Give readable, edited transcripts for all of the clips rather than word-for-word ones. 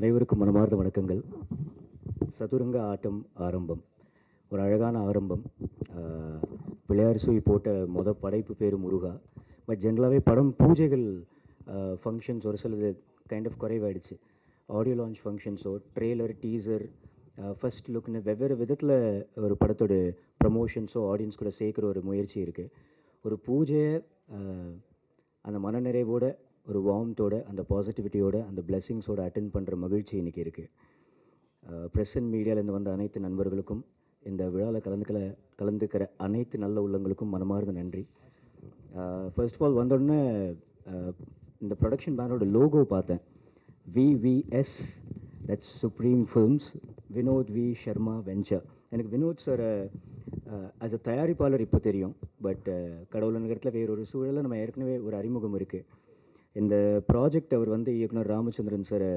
அனைவருக்கும் மனமார்ந்த வணக்கங்கள். சதுரங்க ஆட்டம் ஆரம்பம், ஒரு அழகான ஆரம்பம். பிள்ளையார் சுழி போட்ட படைப்பு பேர் முருகா. பட் ஜென்ரலாகவே படம் பூஜைகள் ஃபங்க்ஷன்ஸ் ஒரு சிலது கைண்ட் ஆஃப் குறைவாயிடுச்சு. ஆடியோ லான்ச் ஃபங்க்ஷன்ஸோ ட்ரெய்லர் டீசர் ஃபஸ்ட் லுக்னு வெவ்வேறு விதத்தில் ஒரு படத்தோட ப்ரமோஷன்ஸோ ஆடியன்ஸ் கூட சேர்க்குற ஒரு முயற்சி இருக்குது. ஒரு பூஜையை அந்த மனநிறைவோட ஒரு வார்ம்த்தோட அந்த பாசிட்டிவிட்டியோட அந்த பிளெஸிங்ஸோட அட்டென்ட் பண்ணுற மகிழ்ச்சி இன்றைக்கி இருக்குது. ப்ரெஸ் அண்ட் மீடியாவிலேருந்து வந்த அனைத்து நண்பர்களுக்கும் இந்த விழாவில் கலந்துக்கிற அனைத்து நல்ல உள்ளங்களுக்கும் மனமார்ந்த நன்றி. ஃபர்ஸ்ட் ஆஃப் ஆல் வந்தோடனே இந்த ப்ரொடக்ஷன் பேனோட லோகோ பார்த்தேன். VVS, that's Supreme Films, Vinod V Sharma venture. எனக்கு வினோத் சார் ஆஸ் அ தயாரிப்பாளர் இப்போ தெரியும். பட் கடவுள் நகரத்தில் வேறொரு சூழலில் நம்ம ஏற்கனவே ஒரு அறிமுகம் இருக்குது. இந்த ப்ராஜெக்ட் அவர் இயக்குனர் ராமச்சந்திரன் சாரை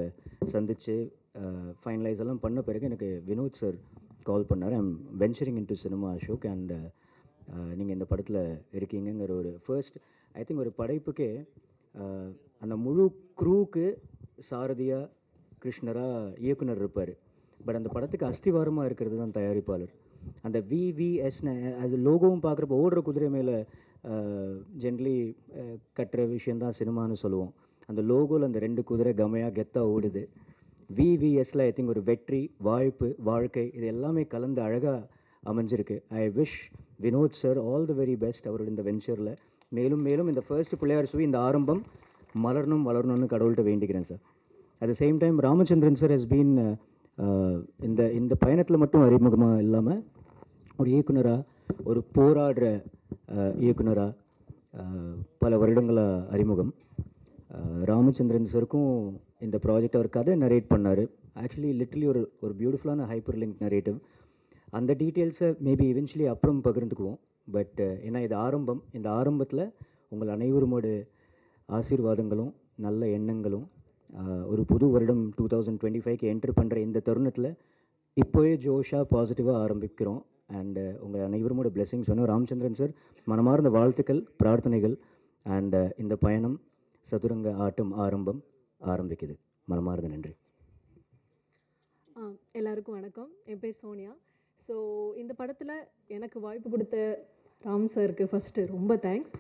சந்தித்து ஃபைனலைஸ் எல்லாம் பண்ண பிறகு எனக்கு வினோத் சார் கால் பண்ணார். I'm venturing into cinema Ashok and நீங்கள் இந்த படத்தில் இருக்கீங்கிற ஒரு ஃபர்ஸ்ட் ஐ திங்க் ஒரு படைப்புக்கே அந்த முழு க்ரூவுக்கு சாரதியாக கிருஷ்ணராக இயக்குனர் இருப்பார். பட் அந்த படத்துக்கு அஸ்திவாரமாக இருக்கிறது தான் தயாரிப்பாளர். அந்த VVSன்னு அது லோகோவும் பார்க்குறப்ப ஓடுற குதிரை மேலே ஜென்ரலி கட்டுற விஷயந்தான் சினிமான்னு சொல்லுவோம். அந்த லோகோவில் அந்த 2 குதிரை கமையாக கெத்தாக ஓடுது. VVSல ஐ திங்க் ஒரு வெற்றி, வாய்ப்பு, வாழ்க்கை இது எல்லாமே கலந்து அழகாக அமைஞ்சிருக்கு. I wish Vinod sir all the very best அவரோட இந்த வெஞ்சரில். மேலும் மேலும் இந்த ஃபர்ஸ்ட் பிள்ளையார் சுழி இந்த ஆரம்பம் வளரணும்னு கடவுள்கிட்ட வேண்டிக்கிறேன் sir. At the same time Ramachandran sir has been இந்த பயணத்தில் மட்டும் அறிமுகமாக இல்லாமல் ஒரு இயக்குனராக, ஒரு போராடுற இயக்குனராக பல வருடங்களாக அறிமுகம். ராமச்சந்திரன் சாருக்கும் இந்த ப்ராஜெக்ட் அவர் கதை நரேட் பண்ணார். ஆக்சுவலி லிட்ரலி ஒரு பியூட்டிஃபுல்லான ஹைப்பர் லிங்க் நரேட்டிவ். அந்த டீட்டெயில்ஸை மேபி இவென்ச்சுவலி அப்புறம் பகிர்ந்துக்குவோம். பட் ஏன்னா இது ஆரம்பம். இந்த ஆரம்பத்தில் உங்கள் அனைவருமோட ஆசீர்வாதங்களும் நல்ல எண்ணங்களும் ஒரு புது வருடம் 2025க்கு என்ட்ரு பண்ணுற இந்த தருணத்தில் இப்போவே ஜோஷாக பாசிட்டிவாக ஆரம்பிக்கிறோம். அண்டு உங்கள் அனைவருமோட பிளெஸிங்ஸ் வேணும். ராமச்சந்திரன் சார் மனமார்ந்த வாழ்த்துக்கள், பிரார்த்தனைகள். அண்டு இந்த பயணம் சதுரங்க ஆட்டம் ஆரம்பிக்குது. மனமார்ந்த நன்றி. எல்லாருக்கும் வணக்கம். என் பேர் சோனியா. ஸோ இந்த படத்தில் எனக்கு வாய்ப்பு கொடுத்த ராம் சாருக்கு ஃபஸ்ட்டு ரொம்ப தேங்க்ஸ்.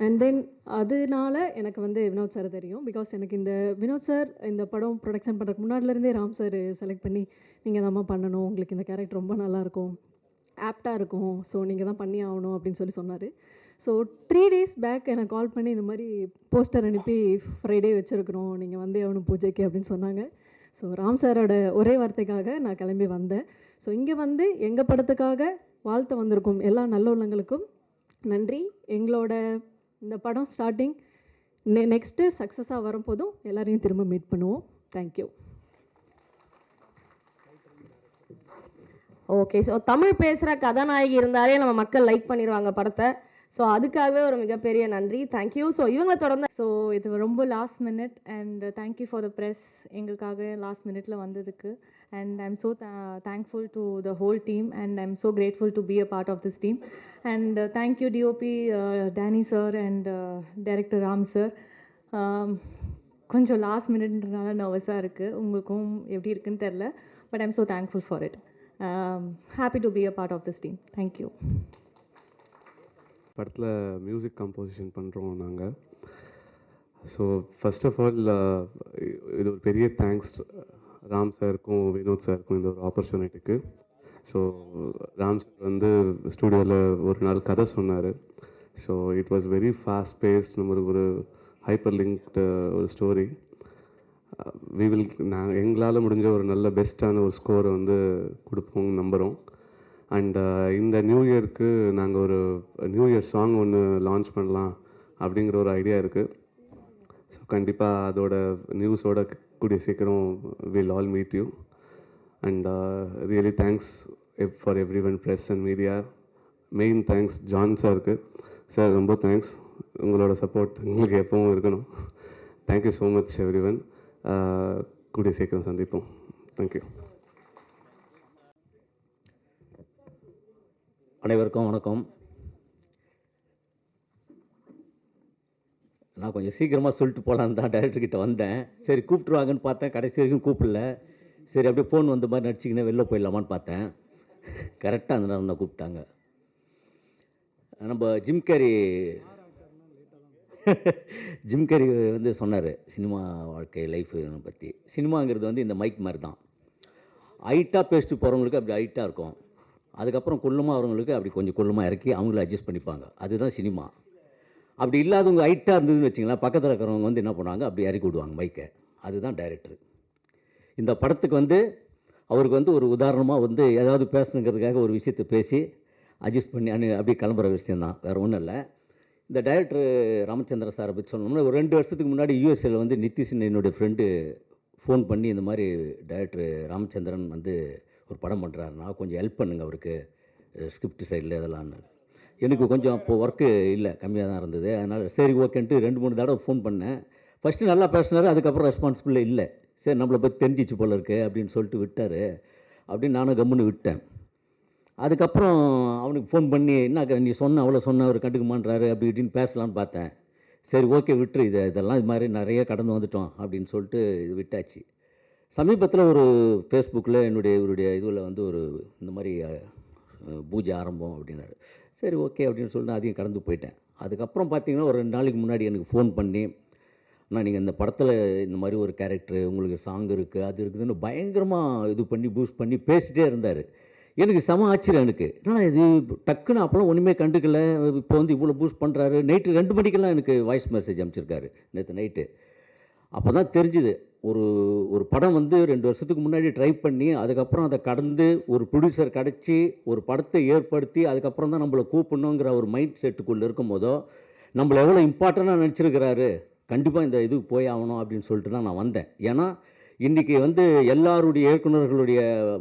அண்ட் தென் அதனால எனக்கு வினோத் சார் தெரியும். பிகாஸ் எனக்கு இந்த வினோத் சார் இந்த படம் ப்ரொடக்ஷன் பண்ணுறதுக்கு முன்னாடிலேருந்தே ராம் சார் செலக்ட் பண்ணி நீங்கள் தான் பண்ணணும், உங்களுக்கு இந்த கேரக்டர் ரொம்ப நல்லாயிருக்கும், ஆப்டாக இருக்கும், ஸோ நீங்கள் தான் பண்ணி ஆகணும் அப்படின்னு சொன்னார். ஸோ 3 days பேக் எனக்கு கால் பண்ணி இந்த மாதிரி போஸ்டர் அனுப்பி ஃப்ரைடே வச்சுருக்குறோம், நீங்கள் ஆகணும் பூஜைக்கு அப்படின்னு சொன்னாங்க. ஸோ ராம் சாரோட ஒரே வார்த்தைக்காக நான் கிளம்பி வந்தேன். ஸோ இங்கே எங்கள் படத்துக்காக வாழ்த்த வந்திருக்கும் எல்லா நல்ல உள்ளங்களுக்கும் நன்றி. எங்களோட இந்த படம் ஸ்டார்டிங் நெக்ஸ்ட்டு சக்ஸஸாக வரும்போதும் எல்லோரையும் திரும்ப மீட் பண்ணுவோம். தேங்க்யூ. ஓகே, ஸோ தமிழ் பேசுகிற கதாநாயகி இருந்தாலே நம்ம மக்கள் லைக் பண்ணிடுவாங்க படத்தை. ஸோ அதுக்காகவே ஒரு மிகப்பெரிய நன்றி. தேங்க்யூ. ஸோ இவங்களை தொடர்ந்து இது ரொம்ப last minute and thank you for the press எங்களுக்காக லாஸ்ட் மினிட்ல வந்ததுக்கு. And I am so thankful to the whole team and I am so grateful to be a part of this team. And thank you DOP Danny sir and director Ram sir. கொஞ்சம் last மினிட்ன்றனால நர்வஸாக இருக்குது, உங்களுக்கும் எப்படி இருக்குன்னு தெரில. But I am so thankful for it. Happy to be a part of this team. Thank you. படத்தில் music composition பண்ணுறோம் நாங்கள். ஸோ ஃபர்ஸ்ட் ஆஃப் ஆல் இது ஒரு பெரிய தேங்க்ஸ் ராம் சாருக்கும் வினோத் சாருக்கும் இந்த ஒரு ஆப்பர்ச்சுனிட்டிக்கு. ஸோ ராம் சார் ஸ்டூடியோவில் ஒரு நாள் கதை சொன்னார். So it was very fast paced, நம்மளுக்கு ஒரு ஹைப்பர் லிங்க்டு ஒரு ஸ்டோரி. நாங்கள் எங்களால் முடிஞ்ச ஒரு நல்ல பெஸ்ட்டான ஒரு ஸ்கோரை கொடுப்போம்னு நம்புகிறோம். அண்ட் இந்த நியூ இயருக்கு நாங்கள் ஒரு நியூ இயர் சாங் ஒன்று லான்ச் பண்ணலாம் அப்படிங்கிற ஒரு ஐடியா இருக்குது. ஸோ கண்டிப்பாக அதோட நியூஸோட கூடிய சீக்கிரம் will all meet you. And really thanks for every one, press and media. Main thanks John சாருக்கு. சார் ரொம்ப தேங்க்ஸ், உங்களோட சப்போர்ட் எங்களுக்கு எப்பவும் இருக்கணும். Thank you so much every one. கூடிய சீக்கிரம் சந்திப்போம். தேங்க்யூ. அனைவருக்கும் வணக்கம். நான் கொஞ்சம் சீக்கிரமாக சொல்லிட்டு போகலான்னு தான் டைரக்டர்கிட்ட வந்தேன். சரி கூப்பிட்ருவாங்கன்னு பார்த்தேன், கடைசி வரைக்கும் கூப்பிடல. சரி அப்படியே ஃபோன் வந்த மாதிரி நடிச்சிக்கினே வெளில போயிடலாமான்னு பார்த்தேன். கரெக்டாக அந்த நேரம் தான் கூப்பிட்டாங்க. நம்ம ஜிம் கேரி வந்து சொன்னார் சினிமா வாழ்க்கை லைஃபு பற்றி. சினிமாங்கிறது வந்து இந்த மைக் மாதிரி தான். ஹைட்டாக பேசிட்டு போகிறவங்களுக்கு அப்படி ஹைட்டாக இருக்கும், அதுக்கப்புறம் குள்ளமாக வரவங்களுக்கு அப்படி கொஞ்சம் குள்ளமாக இறக்கி அவங்கள அட்ஜஸ்ட் பண்ணிப்பாங்க. அதுதான் சினிமா. அப்படி இல்லாதவங்க ஹைட்டாக இருந்ததுன்னு வச்சிங்களேன், பக்கத்தில் இருக்கிறவங்க வந்து என்ன பண்ணுவாங்க, அப்படி இறக்கி விடுவாங்க மைக்கை. அதுதான் டைரக்டர். இந்த படத்துக்கு வந்து அவருக்கு வந்து ஒரு உதாரணமாக வந்து ஏதாவது பேசணுங்கிறதுக்காக ஒரு விஷயத்தை பேசி அட்ஜஸ்ட் பண்ணி அப்படியே கிளம்புற விஷயந்தான், வேறு ஒன்றும் இல்லை. இந்த டைரக்டர் ராமச்சந்திர சாரை பற்றி சொல்லணும்னா, ஒரு 2 வருஷத்துக்கு முன்னாடி யூஎஸ்ஏல வந்து நிதிஷன் என்னுடைய ஃப்ரெண்டு ஃபோன் பண்ணி இந்த மாதிரி டைரக்டர் ராமச்சந்திரன் வந்து ஒரு படம் பண்ணுறாருன்னா கொஞ்சம் ஹெல்ப் பண்ணுங்க அவருக்கு ஸ்கிரிப்ட் சைடில் இதெல்லாம்னு. எனக்கு கொஞ்சம் அப்போது ஒர்க்கு இல்லை, கம்மியாக தான் இருந்தது. அதனால் சரி ஓகேன்ட்டு 2-3 தடவை ஃபோன் பண்ணேன். ஃபஸ்ட்டு நல்லா பேசினார், அதுக்கப்புறம் ரெஸ்பான்சிபிள் இல்லை. சரி நம்மளை பற்றி தெரிஞ்சிச்சு போல இருக்கு அப்படின்னு சொல்லிட்டு விட்டார். அப்படின்னு நானும் கம்முன்னு விட்டேன். அதுக்கப்புறம் அவனுக்கு ஃபோன் பண்ணி என்ன நீ அவ்வளோ சொன்ன அவர் கண்டுக்குமான்றாரு அப்படி இப்படின்னு பேசலான்னு பார்த்தேன். சரி ஓகே விட்டுரு, இதெல்லாம் இது மாதிரி நிறைய கடந்து வந்துட்டோம் அப்படின்னு சொல்லிட்டு இது விட்டாச்சு. சமீபத்தில் ஒரு ஃபேஸ்புக்கில் இவருடைய இதில் வந்து ஒரு இந்த மாதிரி பூஜை ஆரம்பம் அப்படின்னாரு. சரி ஓகே அப்படின்னு சொல்லிட்டு அதையும் கடந்து போயிட்டேன். அதுக்கப்புறம் பார்த்தீங்கன்னா ஒரு 2 நாளைக்கு முன்னாடி எனக்கு ஃபோன் பண்ணி, நான் நீங்கள் இந்த படத்தில் இந்த மாதிரி ஒரு கேரக்டரு, உங்களுக்கு சாங் இருக்குது அது இருக்குதுன்னு பயங்கரமாக இது பண்ணி பூஸ்ட் பண்ணி பேசிகிட்டே இருந்தார். எனக்கு செம ஆச்சரியம். எனக்கு என்னன்னா இது டக்குன்னு அப்போலாம் ஒன்றுமே கண்டுக்கல, இப்போ வந்து இவ்வளோ பூஸ்ட் பண்ணுறாரு. நைட்டு 2 மணிக்கெல்லாம் எனக்கு வாய்ஸ் மெசேஜ் அனுப்பிச்சிருக்காரு நேற்று நைட்டு. அப்போ தான் தெரிஞ்சுது ஒரு படம் வந்து 2 வருஷத்துக்கு முன்னாடி ட்ரை பண்ணி அதுக்கப்புறம் அதை கடந்து ஒரு ப்ரொடியூசர் கிடச்சி ஒரு படத்தை ஏற்படுத்தி அதுக்கப்புறம் தான் நம்மளை கூப்பிடணுங்கிற ஒரு மைண்ட் செட்டுக்குள்ளே இருக்கும் போதோ நம்மளை எவ்வளோ இம்பார்ட்டண்ட்டாக நினச்சிருக்கிறாரு. கண்டிப்பாக இந்த இதுக்கு போய் ஆகணும் அப்படின்னு சொல்லிட்டு தான் நான் வந்தேன். ஏன்னா இன்றைக்கி வந்து எல்லாருடைய இயக்குநர்களுடைய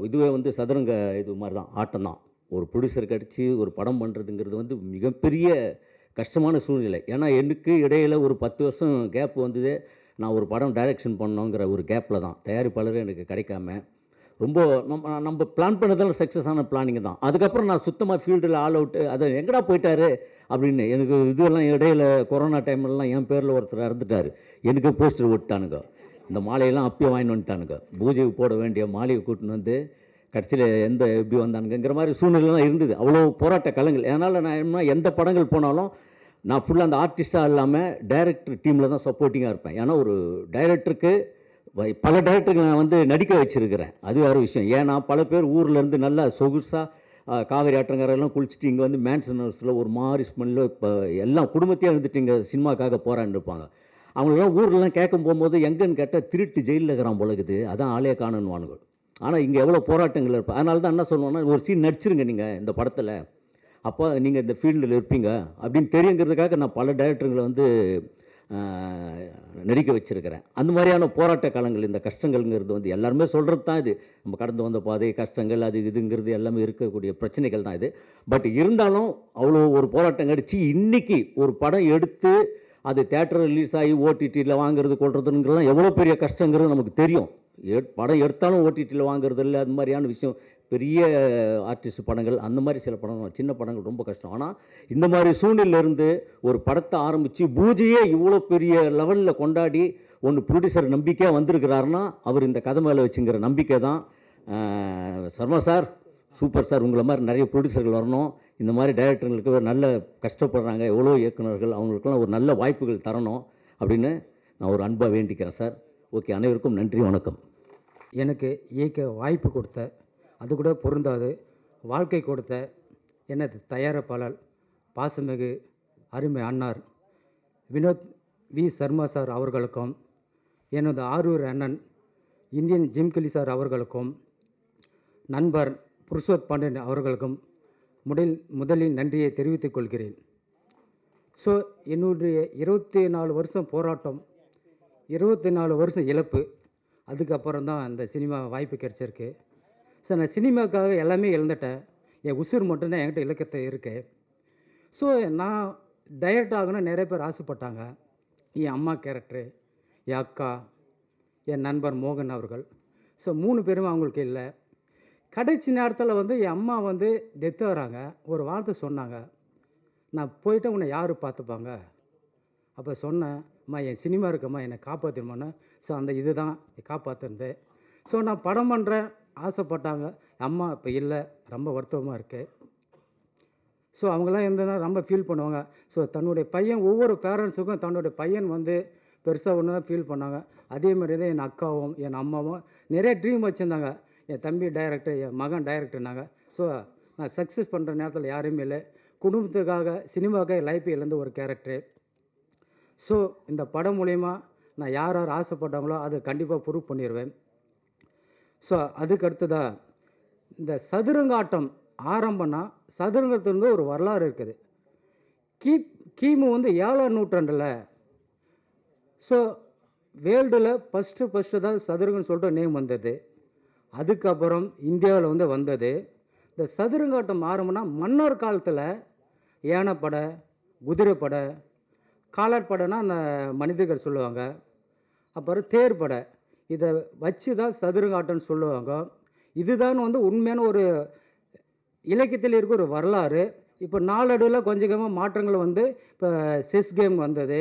இதுவே வந்து சதுரங்க இது மாதிரி தான், ஆட்டம் தான். ஒரு ப்ரொடியூசர் கிடச்சி ஒரு படம் பண்ணுறதுங்கிறது வந்து மிகப்பெரிய கஷ்டமான சூழ்நிலை. ஏன்னா எனக்கு இடையில் ஒரு 10 வருஷம் கேப் வந்தது. நான் ஒரு படம் டைரக்ஷன் பண்ணோங்கிற ஒரு கேப்பில் தான் தயாரிப்பாளரே எனக்கு கிடைக்காம ரொம்ப நம்ம பிளான் பண்ணதெல்லாம் சக்ஸஸ் ஆன பிளானிங் தான். அதுக்கப்புறம் நான் சுத்தமாக ஃபீல்டில் ஆல் அவுட்டு, அதை எங்கடா போயிட்டாரு அப்படின்னு எனக்கு இதெல்லாம் இடையில் கொரோனா டைம்லலாம் என் பேரில் ஒருத்தர் இறந்துட்டார். எனக்கு போஸ்டர் ஓட்டானுங்க, இந்த மாலையெல்லாம் அப்பயே வாங்கிட்டு வந்துட்டானுங்க. பூஜைக்கு போட வேண்டிய மாலையை கூட்டின்னு வந்து கடைசியில் எப்படி வந்தானுங்கிற மாதிரி சூழ்நிலைலாம் இருந்தது. அவ்வளோ போராட்ட கலங்கள். அதனால் நான் என்ன எந்த படங்கள் போனாலும் நான் ஃபுல்லாக அந்த ஆர்டிஸ்டாக இல்லாமல் டைரக்டர் டீமில் தான் சப்போர்ட்டிங்காக இருப்பேன். ஏன்னா ஒரு டைரக்டருக்கு பல டைரக்டருக்கு நான் வந்து நடிக்க வச்சுருக்கிறேன், அது வேறு விஷயம். ஏன்னா பல பேர் ஊர்லேருந்து நல்லா சொகுசாக காவேரி ஆற்றங்கரெல்லாம் குளிச்சுட்டு இங்கே வந்து மேன்சன் ஹவுஸில் ஒரு மாதிரி ஸ்மெல்லில் இப்போ எல்லாம் குடும்பத்தையே இருந்துட்டு இங்கே சினிமாக்காக போரான்னு இருப்பாங்க. அவங்களெல்லாம் ஊர்லலாம் கேட்கும் போகும்போது எங்கன்னு கேட்டால் திருட்டு ஜெயிலில் இருக்கிறான் போலகுது, அதான் ஆளே காணணுவானுங்க. ஆனால் இங்கே எவ்வளோ போராட்டங்கள் இருப்பேன். அதனால தான் என்ன சொல்லுவோன்னா, ஒரு சீன் நடிச்சிருங்க நீங்கள் இந்த படத்தில், அப்போ நீங்கள் இந்த ஃபீல்டில் இருப்பீங்க அப்படின்னு தெரியுங்கிறதுக்காக நான் பல டைரக்டருங்களை வந்து நடிக்க வச்சுருக்கிறேன். அந்த மாதிரியான போராட்ட காலங்கள், இந்த கஷ்டங்கள்ங்கிறது வந்து எல்லாருமே சொல்கிறது தான். இது நம்ம கடந்து வந்த பாதை கஷ்டங்கள் அது இதுங்கிறது எல்லாமே இருக்கக்கூடிய பிரச்சனைகள் தான் இது. பட் இருந்தாலும் அவ்வளோ ஒரு போராட்டம் கடிச்சு இன்றைக்கி ஒரு படம் எடுத்து அது தேட்டர் ரிலீஸ் ஆகி ஓடிடியில் வாங்குறது கொள்றதுங்கிறதுலாம் எவ்வளோ பெரிய கஷ்டங்கிறது நமக்கு தெரியும். படம் எடுத்தாலும் ஓடிடியில் வாங்குறது இல்லை, அது மாதிரியான விஷயம். பெரிய ஆர்டிஸ்ட் படங்கள் அந்த மாதிரி சில படங்கள், சின்ன படங்கள் ரொம்ப கஷ்டம். ஆனால் இந்த மாதிரி சூழ்நிலையிலேருந்து ஒரு படத்தை ஆரம்பித்து பூஜையே இவ்வளோ பெரிய லெவலில் கொண்டாடி ஒன்று ப்ரொடியூசர் நம்பிக்கையாக வந்திருக்கிறாருன்னா அவர் இந்த கதை மேலே வச்சுங்கிற நம்பிக்கை தான். சர்மா சார் சூப்பர் சார், உங்களை மாதிரி நிறைய ப்ரொடியூசர்கள் வரணும். இந்த மாதிரி டைரக்டர்களுக்கு நல்ல கஷ்டப்படுறாங்க எவ்வளோ இயக்குநர்கள், அவங்களுக்கெல்லாம் ஒரு நல்ல வாய்ப்புகள் தரணும் அப்படின்னு நான் ஒரு அன்பாக வேண்டிக்கிறேன் சார். ஓகே, அனைவருக்கும் நன்றி, வணக்கம். எனக்கு இயக்க வாய்ப்பு கொடுத்த, அது கூட பொருந்தாது வாழ்க்கை கொடுத்த எனது தயாரிப்பாளர் பாசமிகு அருமை அண்ணார் வினோத் வி சர்மா சார் அவர்களுக்கும், எனது ஆரூர் அண்ணன் இந்தியன் ஜிம்கிலி சார் அவர்களுக்கும், நண்பர் புருஷோத் பாண்டியன் அவர்களுக்கும் முதலில் நன்றியை தெரிவித்துக் கொள்கிறேன். ஸோ என்னுடைய 24 வருஷம் போராட்டம், 24 வருஷம் இழப்பு, அதுக்கப்புறம் தான் அந்த சினிமா வாய்ப்பு கிடச்சிருக்கு. ஸோ நான் சினிமாவுக்காக எல்லாமே இழந்துட்டேன். என் உசுர் மட்டும்தான் என்கிட்ட இலக்கத்தை இருக்குது. ஸோ நான் டைரக்ட் ஆகணும்னு நிறைய பேர் ஆசைப்பட்டாங்க. என் அம்மா கேரக்டரு, என் அக்கா, என் நண்பர் மோகன் அவர்கள். ஸோ 3 பேருமே அவங்களுக்கு இல்லை. கடைசி நேரத்தில் வந்து என் அம்மா வந்து டெத் ஆகிறாங்க. ஒரு வார்த்தை சொன்னாங்க, நான் போயிட்டு உன்னை யார் பார்த்துப்பாங்க அப்போ சொன்னேன், அம்மா என் சினிமா இருக்கம்மா என்னை காப்பாற்றிடுமான்னு. ஸோ அந்த இது தான் காப்பாற்றுறது. ஸோ நான் படம் பண்ணுறேன் ஆசைப்பட்டாங்க. அம்மா இப்போ இல்லை, ரொம்ப வருத்தமாக இருக்குது. ஸோ அவங்களாம் இருந்ததுனா ரொம்ப ஃபீல் பண்ணுவாங்க. ஸோ தன்னுடைய பையன், ஒவ்வொரு பேரண்ட்ஸுக்கும் தன்னுடைய பையன் வந்து பெருசாக ஒன்று தான் ஃபீல் பண்ணாங்க. அதே மாதிரி தான் என் அக்காவும் என் அம்மாவும் நிறைய ட்ரீம் வச்சுருந்தாங்க. என் தம்பி டைரக்டர், என் மகன் டைரக்டர்னாங்க. ஸோ நான் சக்ஸஸ் பண்ணுற நேரத்தில் யாருமே இல்லை. குடும்பத்துக்காக சினிமாவுக்காக லைஃப் இழந்த ஒரு கேரக்டரு. ஸோ இந்த படம் மூலயமா நான் யார் யார் ஆசைப்பட்டாங்களோ அதை கண்டிப்பாக ப்ரூவ் பண்ணிடுவேன். ஸோ அதுக்கு அடுத்ததாக இந்த சதுரங்காட்டம் ஆரம்பம்னா சதுரங்கத்திலிருந்து ஒரு வரலாறு இருக்குது. கிமு வந்து 7ஆம் நூற்றாண்டில் ஸோ வேர்ல்டில் ஃபஸ்ட்டு தான் சதுரங்கன்னு சொல்லிட்டு நேம் வந்தது. அதுக்கப்புறம் இந்தியாவில் வந்து வந்தது. இந்த சதுரங்காட்டம் ஆரம்பம்னா மன்னர் காலத்தில் யானைப்படை, குதிரைப்படை, காலாட்படைனா அந்த மனிதர்கள் சொல்லுவாங்க, அப்புறம் தேர்ப்படை, இதை வச்சு தான் சதுரங்காட்டம்னு சொல்லுவாங்க. இதுதான் வந்து உண்மையான ஒரு இலக்கியத்தில் இருக்க ஒரு வரலாறு. இப்போ நாளடைவில் கொஞ்சம் கொஞ்சமாக மாற்றங்கள் வந்து இப்போ செஸ் கேம் வந்தது.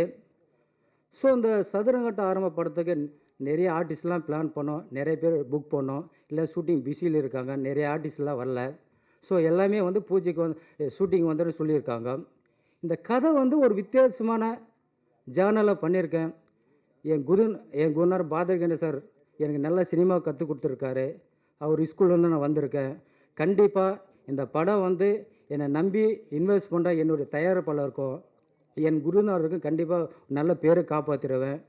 ஸோ இந்த சதுரங்காட்டம் ஆரம்பப்படுறதுக்கு நிறைய ஆர்டிஸ்ட்லாம் பிளான் பண்ணோம், நிறைய பேர் புக் பண்ணோம், இல்லை ஷூட்டிங் பிஸியில் இருக்காங்க, நிறைய ஆர்டிஸ்ட்லாம் வரல. ஸோ எல்லாமே வந்து பூஜைக்கு வந்து ஷூட்டிங் வந்துன்னு சொல்லியிருக்காங்க. இந்த கதை வந்து ஒரு வித்தியாசமான ஜேர்னலாக பண்ணியிருக்கேன். என் குருநார் பாதர்கேந்திர சார் எனக்கு நல்ல சினிமா கற்றுக் கொடுத்துருக்காரு. அவர் ஸ்கூல்லேருந்து நான் வந்திருக்கேன். கண்டிப்பாக இந்த படம் வந்து என்னை நம்பி இன்வெஸ்ட் பண்ணுற என்னுடைய தயாரிப்பாளருக்கும் என் குருநாதருக்கும் கண்டிப்பாக நல்ல பேரை காப்பாற்றிடுவேன்.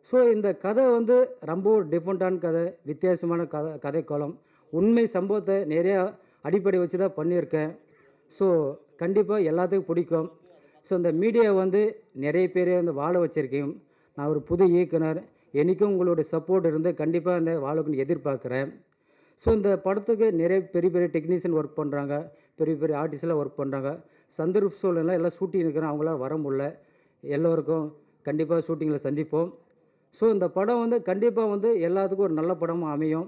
ஸோ இந்த கதை வந்து ரொம்ப ஒரு டிஃப்ரெண்ட்டான கதை, வித்தியாசமான கதைக்காலம், உண்மை சம்பவத்தை நிறையா அடிப்படை வச்சு தான் பண்ணியிருக்கேன். ஸோ கண்டிப்பாக எல்லாத்துக்கும் பிடிக்கும். ஸோ இந்த மீடியா வந்து நிறைய பேரை வந்து வாழ வச்சுருக்கேன். நான் ஒரு புது இயக்குனர், என்றைக்கும் உங்களுடைய சப்போர்ட் இருந்து கண்டிப்பாக இந்த வாழக்குன்னு எதிர்பார்க்குறேன். ஸோ இந்த படத்துக்கு நிறைய பெரிய பெரிய டெக்னீஷியன் ஒர்க் பண்ணுறாங்க, பெரிய பெரிய ஆர்டிஸ்ட்லாம் ஒர்க் பண்ணுறாங்க. சந்தர்ப்ப சூழ்நிலை எல்லாம் ஷூட்டிங் இருக்கிறேன், அவங்களால வர முடியல. எல்லோருக்கும் கண்டிப்பாக ஷூட்டிங்கில் சந்திப்போம். ஸோ இந்த படம் வந்து கண்டிப்பாக வந்து எல்லாத்துக்கும் ஒரு நல்ல படமாக அமையும்.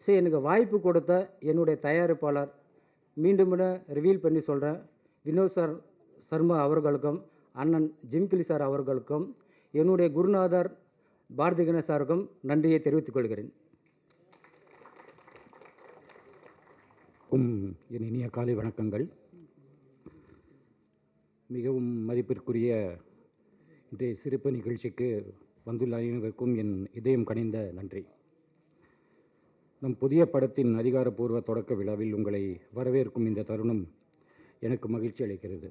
ஸோ எனக்கு வாய்ப்பு கொடுத்த என்னுடைய தயாரிப்பாளர் மீண்டும் ரிவீல் பண்ணி சொல்கிறேன், வினோத் சார் சர்மா அவர்களுக்கும், அண்ணன் ஜிம்கிலி சார் அவர்களுக்கும், என்னுடைய குருநாதர் பாரதி கணேஷ் சாருக்கும் நன்றியை தெரிவித்துக் கொள்கிறேன். என் இனிய காலை வணக்கங்கள். மிகவும் மதிப்பிற்குரிய இன்றைய சிறப்பு நிகழ்ச்சிக்கு வந்துள்ள அனைவருக்கும் என் இதயம் கனிந்த நன்றி. நம் புதிய படத்தின் அதிகாரப்பூர்வ தொடக்க விழாவில் உங்களை வரவேற்கும் இந்த தருணம் எனக்கு மகிழ்ச்சி அளிக்கிறது.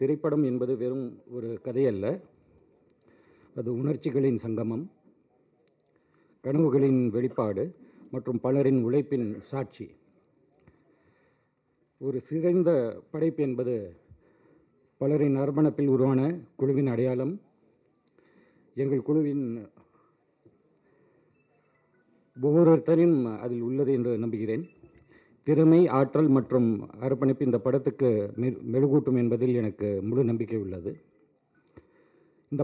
திரைப்படம் என்பது வெறும் ஒரு கதை அல்ல, அது உணர்ச்சிகளின் சங்கமம், கனவுகளின் வெளிப்பாடு மற்றும் பலரின் உழைப்பின் சாட்சி. ஒரு சிறந்த படைப்பு என்பது பலரின் அர்ப்பணிப்பில் உருவான குழுவின் அடையாளம். எங்கள் குழுவின் ஒவ்வொருத்தரையும் அதில் உள்ளது என்று நம்புகிறேன். திறமை, ஆற்றல் மற்றும் அர்ப்பணிப்பு இந்த படத்துக்கு மெருகூட்டும் என்பதில் எனக்கு முழு நம்பிக்கை உள்ளது. இந்த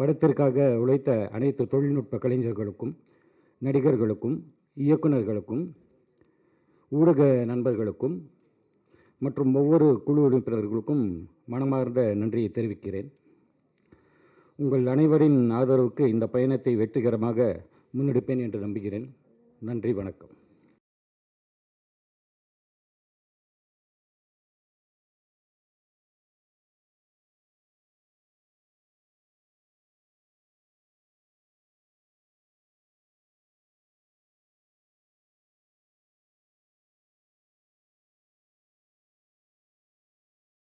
படத்திற்காக உழைத்த அனைத்து தொழில்நுட்ப கலைஞர்களுக்கும், நடிகர்களுக்கும், இயக்குநர்களுக்கும், ஊடக நண்பர்களுக்கும் மற்றும் ஒவ்வொரு குழு உறுப்பினர்களுக்கும் மனமார்ந்த நன்றியை தெரிவிக்கிறேன். உங்கள் அனைவரின் ஆதரவுக்கு இந்த பயணத்தை வெற்றிகரமாக முன்னெடுப்பேன் என்று நம்புகிறேன். நன்றி, வணக்கம்.